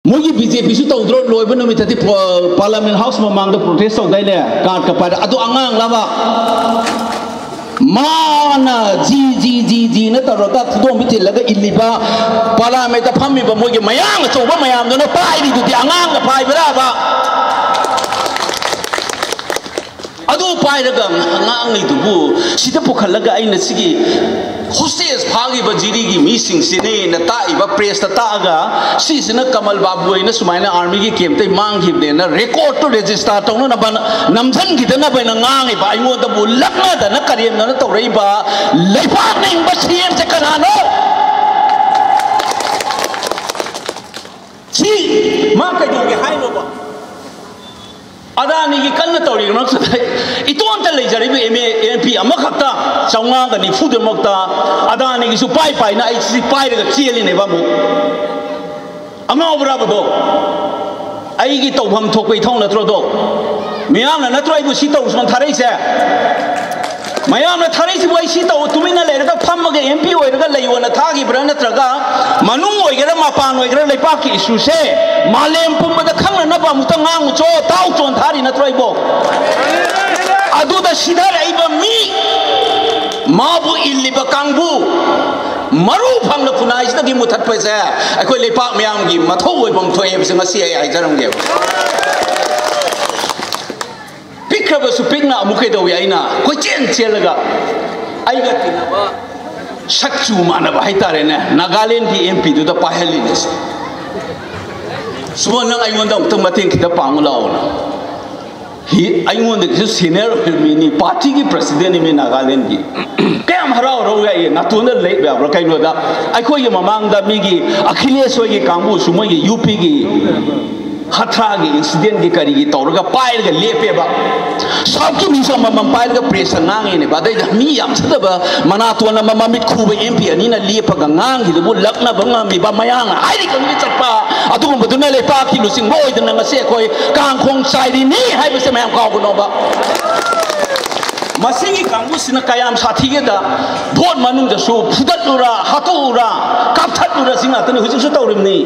Mogi BJP su tau dro loi banu mi thati Parliament House mamang da protest sau dai le card ka pai adu angang laba mana ji na taroka thudom bi thilaga illiba Parliament ta phammi ba mogi mayang choba mayam no pai ri du ti angang la pai bra ba adu pai daga angang ni du bu sida pukhallaga aina sigi hostage phagi ba jiri gi missing sine na ta iba press ta aga si sina Kamal Babu ina sumaina army gi kem tai mang gi ne na record to register tong na ban namthan gi na ba na ngang ba ingo da bu lakna da na kariem na to rei ba leipa ning ba siem se kana no si ma ka jo gi hai no ba Adani ki kanna tori nok sadai iton ta lejari bi MP amakhakta chawnga ga ni fude mokta Adani ki su pai na ai si pai ga chieli ne ba mu anga obra ba do ai gi tawham thokpai thong na tro do miyam na tro ai bu si taw son tharai se mayam na tharai si boi si taw tumina le ga pham ga MP oi ga leiwa na thagi bra na traga manung oi ga ma pan oi ga leipa ki issue se malem pum da khang na ba mu ta ngang cho taw chon thari na troi bo adu da sidar ai ba mi mabu illi ba kangbu maru phang na kunai sta gi muthat pa se akoi leipa myam gi mathau oi bam thoi se ngasi ai jaram ge pikraba su pikna amukai do yaina ko chen laga ai ga tinaba sakchu mana ba haitare ne Nagaland ki MP du da pahali ne sumo nang ai ngonda utang mating kita pangulaw na hi ai ngonda ki senior mini party ki president ni Nagaland ki kaya harau ro ya na tuna le ba bro kai no da ai ko ye mamang da mi gi Akhilesh oi gi kangbu sumo gi UP gi Hatra gi incident gi kari gi tawra pai ga lepe ba sabki mi sa mamam pai ga press ngang ne ba dai mi yam sa ba mana to na mamamit khu ba MP ani na lepa ga ngang gi bu lakna ba ngami ba mayang ai ri kan gi chapa atu ba du na le pa ki lu sing boy da na se koi kang khong sai ri ni hai ba se mayam ka ko no ba masingi kangbu sina kayam sathi ge da bot manung da su phudat lura hatura kapthat lura singa tan hu su tawrim ni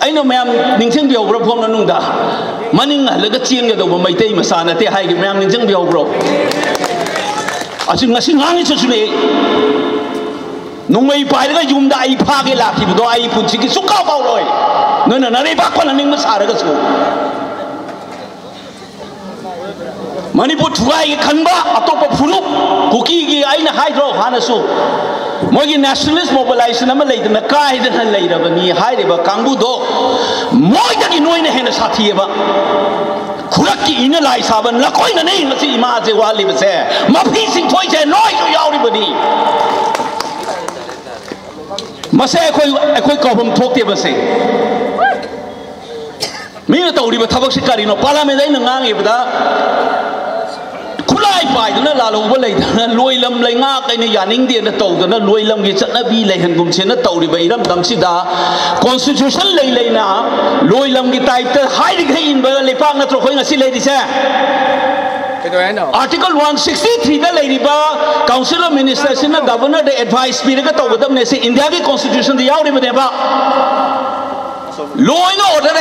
I know ma'am, Ninting be over upon Nunda. Manning, like a chiang over my day, Masana, te high, ma'am, Ninting be over. I think nothing wrong is to me. No way, Pilot, you die, Pagi Laki, though I put chicken so cowboy. No, they back on an English Aragas. Money put Rai Kanba, a top of Fulu, Cookie, I hydro, Hanasu. Mogi nationalist mobilization na malay na kahit na later ba ni hayre ba kangbu do moy da inoy na hen sa thiye ba khurak ki ina lai saban la koi na nei masi ima je wali ba se ma phi sing thoi je noi yo yaw ri ba ni ma se khoi ko bam thok te ba se mi na taw ri ba thabak sikari no parliament dai na ngang e ba da Kulai pai na la lo ba lai na loi lam lai nga kai na yaning de na taw na loi lam gi chatna bi lai han gum che na taw ri ba iram dam si da constitution lai na loi lam gi type ta hai ri gai in ba le pang na tro khoi nga si lai di se Article 163 da lai ri ba council of ministers na governor de advice bi ga taw dam ne se India gi constitution di yaw ri ba de ba Law and order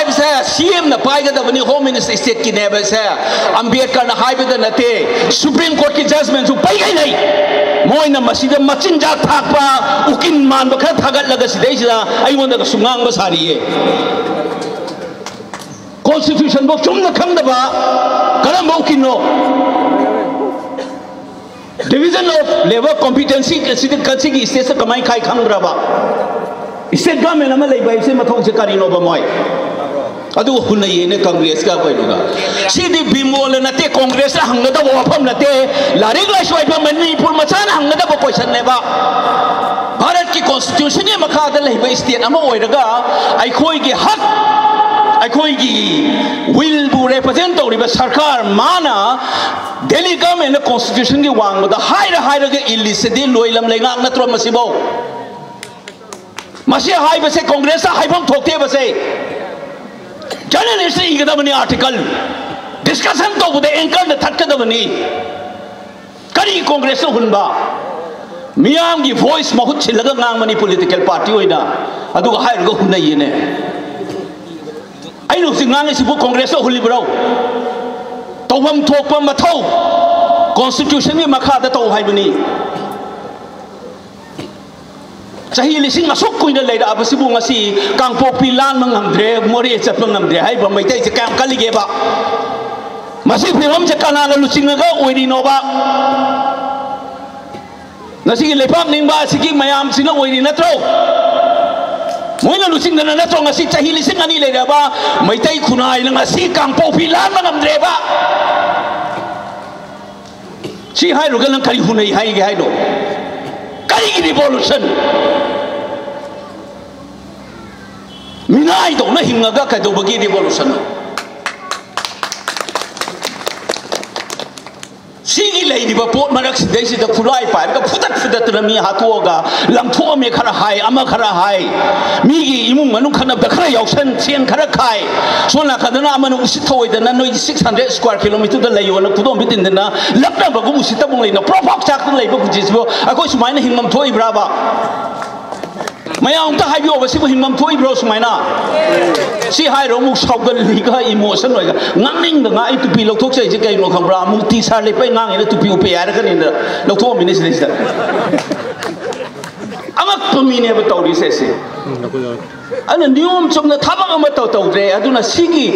CM na pai ga davani home minister state ki ne ba sa Ambedkar na high da nate Supreme Court ki judgment su pai gai nei moi na masida machin ja thak pa ukin man ba kha thagat laga sidai sida ai won da sungang ba sari ye constitution bo chum na khang da ba karam bo kin no division of labor competency ki sida kansi ki state sa kamai khai khang ra ba State government ama lei bai se mathong se kari no ba moi adu hunai ne congress ka pai luga sidi bimol na te congress la hang na da wa pham na te larik la shoi pa mani pur ma chan hang na da question ne ba bharat ki constitution ne makha da lei bai state ama oi daga ai khoi gi hak ai khoi gi will bu represent tori ba sarkar mana Delhi government na constitution gi wang da hai ra ge illicit de loilam lai ngak na tro masibo Masih hai bese Congress hai bam thokte bese journalist ing da bani article discussion to bude anchor na thatka da bani kari Congress hun ba मियाम की voice mahut chilaga ngang mani political party oina adu ga hair go hunai ne ai lu sing ngang sibu congress o huli bro tawam thokpa mathau constitution ni makha da taw hai bani chahi lising masuk kuina leida abasibu ngasi kangpok pilan mangamdre mori chapang ngamdre hai ba mai tai se kam kalige ba masih film je kanala lucing ga oiri no ba ngasi lepak ning ba sigi mayam sina oiri natro moina lucing na natro ngasi chahi lising ani leida ba mai tai khunai na ngasi kangpok pilan mangamdre ba si hai ro galang kali hunai hai ge hai do kali revolution minai do na hingaga ka do bagi revolution sigi lei di bapot marak sidai sida khulai pa ka fudat na mi hatuoga lamtho me khara hai ama khara hai mi gi imung manung khana ba khara yauksan chen khara khai sona khadana amanu usithoi da na noi 600 square kilometer da lei wala kudom bitin da na lakna ba gu usita bung lei na propok chak lei ba ku jisbo akoi sumai na hingmam thoi bra ba mayang ta hai bio ba sibu hingmam thoi bro sumai na si hai ro mu saugal liga emotion loiga ngangning da nga ai tupi lokthok sai je kai no khambra mu ti sar le pai ngang ina tupi upe yar ka ni da lokthok minis le sa amak pamine ba tawri se se ana niom chomna thabak ama tawre aduna sigi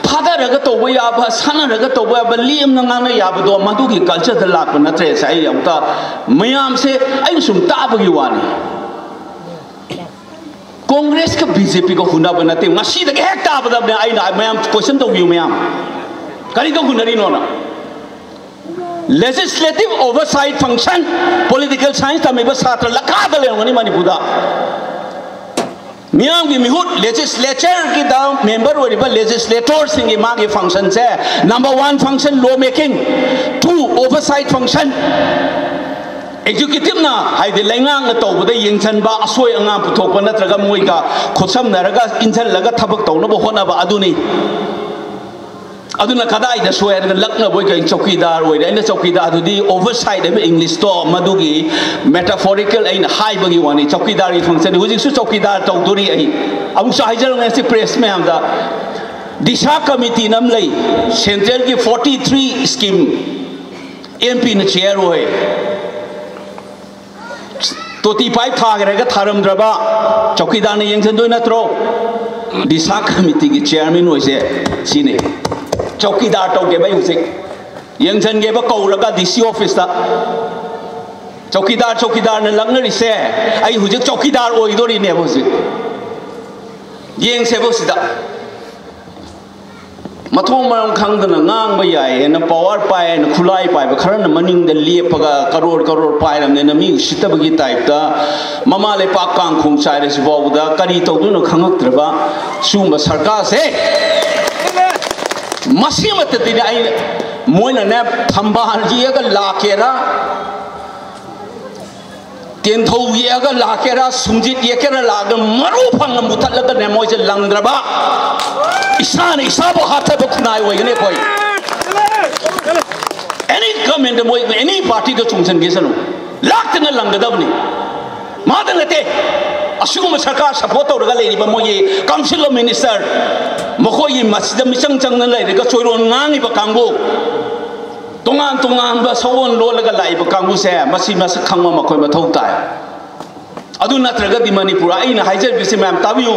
father raga tawba ya ba sana raga tawba ba liam na ngang na ya ba do madu gi culture da lak na tre sai yam ta mayam se ai sum ta ba gi wani Congress ka BJP ko huna ba nate ngasi da hek ta ba da ai na mayam question to view mayam kali to hunari no na legislative oversight function political science ta me ba satra lakha da le ngani mani buda mayam gi mihut legislature ki da member ori ba legislator singi ma gi function se number 1 function law making 2 oversight function executive na hai de lengang na taw da yengchan ba asoi anga puthok pa natraga moi ga khotsam naraga injal laga thabak taw na ba hona ba aduni aduna kadai da soya da lakna boy ka chokidar oi da ina chokidar adudi oversight da english to madugi metaphorical ain high bagi wani chokidar i function huji su chokidar taw duri ai amu sa hajar ngai si press me am da disha committee nam lai central ki 43 scheme mp na chair oi toti pai thagre ga tharam draba chokidar ne yengchen doi natro disha committee ki chairman oi se sine chokidar to ge bai usik yengchen ge ba kauraga dc office ta chokidar ne langna ri se ai hujik chokidar oi dori ne bo sik yeng se bo sida mathong maram khang da ngang ba yai na power pai na khulai pai ba khara na maning da lepaga karor pai ram ne na mi sita ba gi type ta mama le pa kang khung chai re si bo da kari to du no khangak traba sum ba sarkar se masima te ti ai moina na thamba ji ga la kera ten thau ye ga la kera sumjit ye kera la ga maru phang mu that la ga ne moi je lang draba isana isabo hatha ba khunai wai ne koi any government moi any party to chungsan ge sanu lak na lang da bni ma da ngate asugum sarkar support to ga le ba moi council of minister mokoi masjid misang chang na lai ga choiron ngang ba kangbu tongan ba sawon lo la ga lai ba kangbu se masi mas khangma ma khoi ma thau tai adu natraga di manipur ai na haijar bisi mam tabiu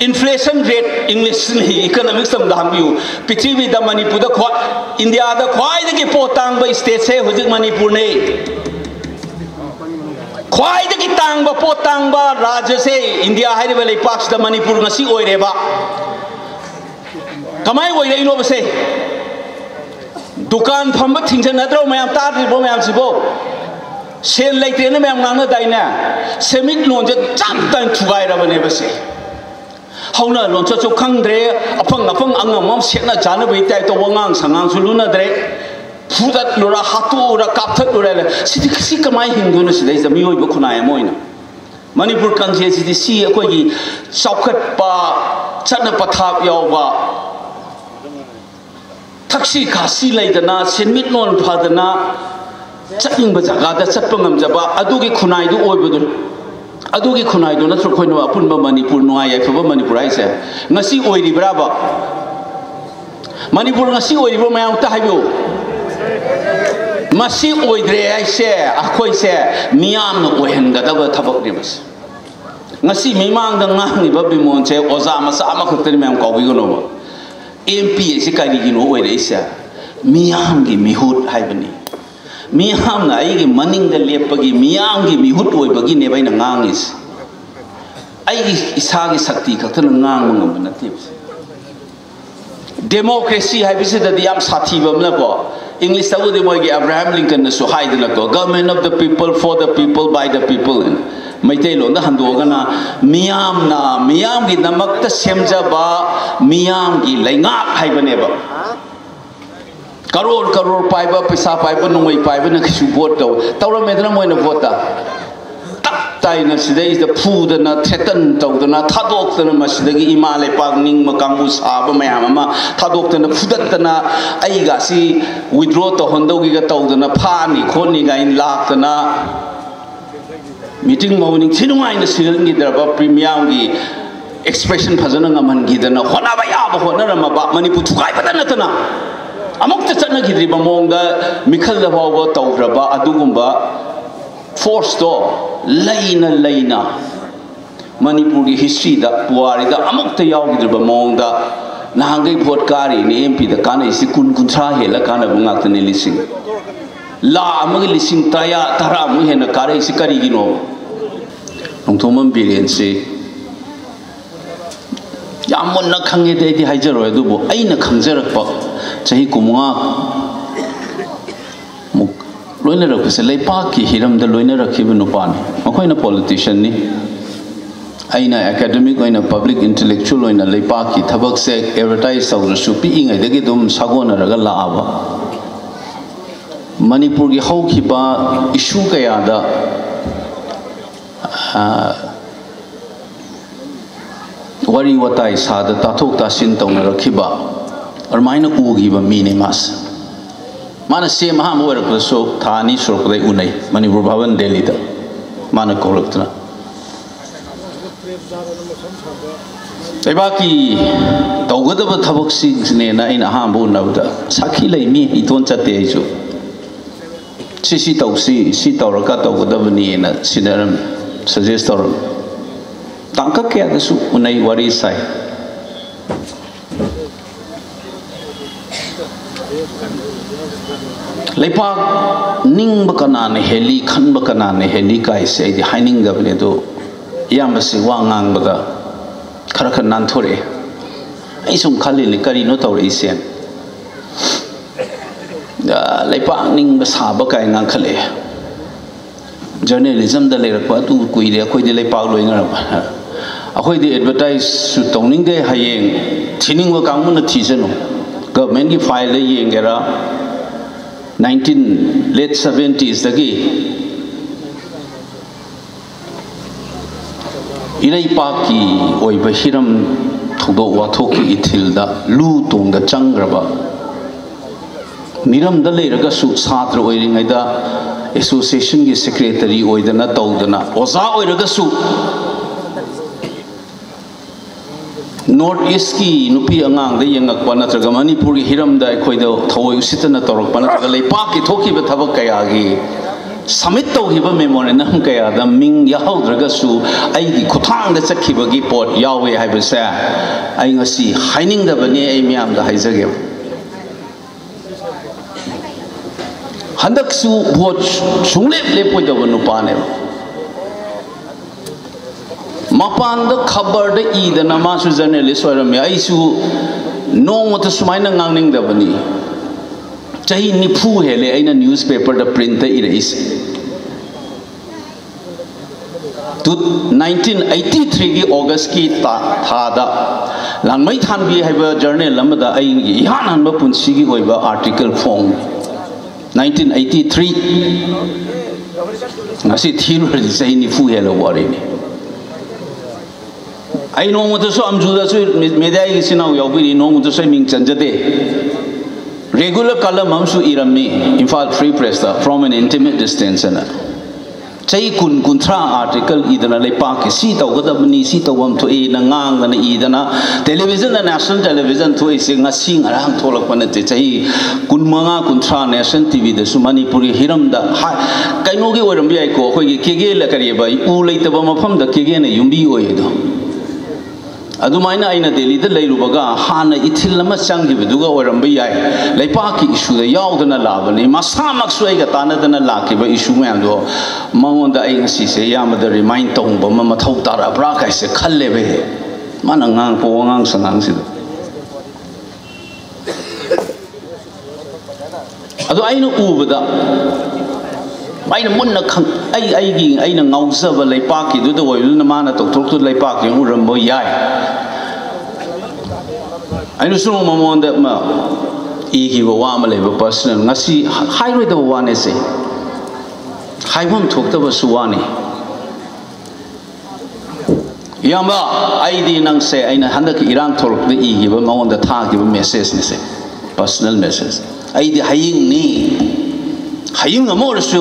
inflation rate english ni economics sam dam biu pichibi da manipur da khwa india da khwai da ki potang ba state se hujik manipur ne khwai da ki tang ba potang ba rajya se india hai re le pak da manipur ngasi oi re ba kamai oi re no ba se dukan phamba thingchen na tro mayam ta ri bo mayam sibo sen leite na mayam ngang na dai na semit lon je cham tan thugai ra ba ne ba se hauna lon cha chu khang dre apang angam set na jana bai tai to wangang sangang su lu na dre phudat lura hatu ra kapthat lura si kamai hindu na sidai jami oi ba khunai moina manipur kangje si akoi gi saukhat pa chana pathap yaw ba taxi kasi laidana senmit non phadana चटिंग जगह चटपंगम जब अदुगी खुनाई दु ओइबदु अदुगी खुनाई दु नत्र खोइनो अपुनबा Manipur नुआई याइफबा Manipur हाइसे ngasi ओइरिब्राबा Manipur ngasi ओइरिब्रा मयाम ता हाइबो मसी ओइद्रे हाइसे अखोइसे मियाम न ओइहनगदबा थबक निबस ngasi mimang da ngangiba bimonche oza masa amakhtani mयाम काउबिगनो MP से कारिगिनो ओइरेसा मियाम की मिहुत हाइबनी मियाम ना आइगी मनिंग द लेपगी मियाम की मिहुत ओइबगी नेबाई ना ngangiस आइगी इसागी शक्ति खतन ngang मंगम नथि डेमोक्रेसी हाइबिसे द याम साथी बमना को इंग्लिश तबु दे मोगी अब्राहम लिंकन न सु हाइदना को government of the people for the people by the people मैते लोंदा हंदोगना मियाम की नमक सेमजबा मियाम की लैंगाप हाइबनेबा करोड़ करोड़ पाइबा पैसा पाइबा नोंगै पाइबा न किसु वोट तौर मेदना मोइना वोटा तक ताइना सिदैस द फूदना थ्रेटन तौदना थादोक्तना मसिदगी इमा लेपाक निंग मकांगु साबा मयाम अमा थादोक्तना फुदतना आइगासी विथड्रॉ तो हंदोगी ग तौदना फानी खोनी गाइन लाक्तना मीटिंग मौनिंग थिनुआइन सिरंगी दरबा प्रीमियम की एक्सप्रेशन फजन ngमन गिदना होनाबा याबा होनरमबा मणिपुर थुगाइबदा नतना अमुक चटनगिद्री बमोंगा मिखल दबाव तौरबा अदुगुंबा फोर्स तो लैना मणिपुर की हिस्ट्री दा पुआरी दा अमुक त यावगिद्री बमोंगा नांगै भोट कारी ने एमपी दा कानै सि कुन कुंथ्रा हेला काना बुंगातने लिसिंग ला अमगे लिसिंग तया तरा मु हेना कारै सि करिगिनो नोंथोमम बिरेन से यामन न खंगे देदि हाइजरो अदुबो अइना खंजरकपा चाही कुमुआ मुक लोइना रखसे लेपाक की हिरम द लोइना रखिब नुपानी मखोइना पॉलिटिशियन नि अइना एकेडमिक ओइना पब्लिक इंटेलेक्चुअल ओइना लेपाक की थबक से एडवर्टाइज तौरसु पिइङै दगी दुम सागोनरगा लाआबा मणिपुर की हौखिबा इशू कयादा वरी वताई साद ताथोक तासिन तौना रखिबा और माइना उगिबा मीने मास माना से महा मोरकसो थानी सुरकदै उनै मणिपुर भवन दिल्ली दा माना कोलक्तना एबाकी तौगदब थबक सिने ना इन हाम बुनबदा साखी लैमी इतोन चते आइजो सी तौसी सी तौरका तौगदबनी ना सिनरम सजेस्ट तौरम तांका क्या दसु उनै वरी साइ लेपाक निंग कनाने हेली खनब कनाने हेली काइसे आइदि हाइनिंग दबने दो यामसे वा ngangbada खर खर नानथोरे ai sum khali karino tawre sen लेपाक निंग साब काई ngang khale journalism da lerakpa tu kuire akhoi de lepak loina akhoi de advertise su tongning de hayeng thining wa kangmu na thijano government ki file yeng gera 19 late 70s dagi irei paki oi bahiram thodo wa thoki ithilda lu tong da changraba miram da leiraga su satra oiringai da association ki secretary oidana tawdana oza oiraga su North East की नुपी अंगांग दे यंगक पना चरगा मणिपुर की Hiram दा कोई दो थोई उसितना तोरक पना चरगा लेपाक की थोकी बे थबक कया गी समिट तो हिबा मेमोरी नम कया दा मिंग याहौ द्रगसु आई की खुथांग दा चखिबगी पोट यावे हाइबसे आई ngasi हाइनिंग दा बने आई मियाम दा हाइजगे हंदकसु भोट सुंगलेप लेपोय दब नुपाने मपान द खबर द ईदना मासु जर्नलिस्ट ओरमे आइसु नोंगत सुमाइना nganning दबनी चाही निफु हेले आइना न्यूज़पेपर द प्रिंट द इरेस 1983 की अगस्त की थादा लांगमै थानबी हाइबा जर्नल अमदा आई इहान हनबा पुंसी की होइबा आर्टिकल फोंग 1983 ngasi thiru चाही निफु हेलो वारिनी आई नोंग तो सो अमजुदा सो मेदाई सिनाव यावबि नोंग तो सो Ming चंजदे regular column amsu irami Imphal Free Press from an intimate distance and Chay kuntra article idana lepak si tawgadabni si tawam to e nangang na idana television na national television to e singa arang tholak panate chay kunmanga kuntra national TV da Manipuri hiram da kaino ge orambi ai ko khoi kege la kariba u leitaba mafam da kege na yumbi oyedo adumaina aina Delhi da leirubaga hana ithil lama changibeduga orambi ai leipaki issue da yaudana labani masamak suiga tanadana lakiba issue mayam do mangonda ai ngasi se yamada remind tongba ma thau tara bra kai se khallebe mana ngang po ngang sangang si adu aina ubada aina munna khang ai gi aina ngausaba leipaki du da oiluna mana tok tu leipaki urambo yai aina sumo mamonda ma igi wa ma leba personal ngasi highway da wa ne se haibam thokta ba suwani yamba id nang se aina handak irang tholok de igi ba mamonda tha gi ba message ne se personal message id haying ni hayung amor su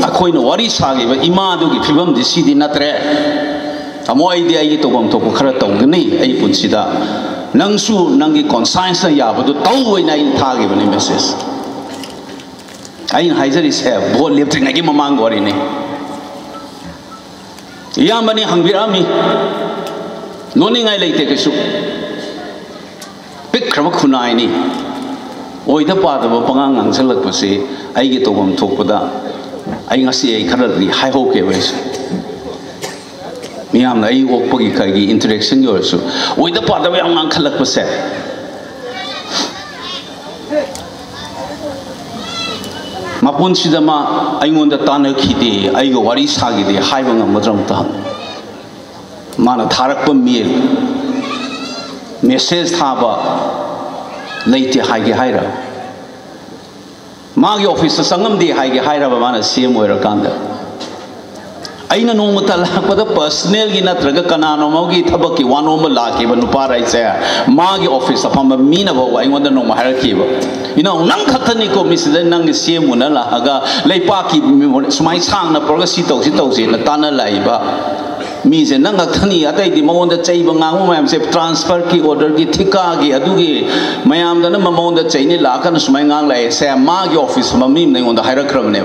akoina wari sagi ba ima du gi phibam di sidi natre amo id ai to bam to ko khara tongni ai punsida nangsu nangi conscience ya ba du tawoi nai thagi ba ni message ai haizari se bo leptring agi mamang gori ni yamani hangbirami noni ngai leite ke su pik khrama khunai ni oida pa da pangang ang salak pa se ai ge to bam thokpada ai ngasi ai khara ri hai ho ke wes miyam na ai ok pagi kai gi interaction yor su oida pa da yang ngang khalak pa se mapun sidama ai ngonda tana khide ai go wari sagi de hai bang madram ta mana tharak pa mail message thaba leite haige haira magi office sangam de haige haira ba mana CM oira kanda aina no mata la pada personal gi na traga kanano magi thabak ki wano ma la ke ba nupa rai se magi office apam mina ba ai ngonda no ma har ki ba ina nang khatani ko misle nang CM na la aga leipa ki sumai sang na proga si to je na tana lai ba mi se nang thani atai di mamonda chai ba ngang mayam se transfer ki order ki thika gi adu gi mayam da na mamonda chai ni la kan sumai ngang lai se ma gi office ma mi nei onda haira kram ne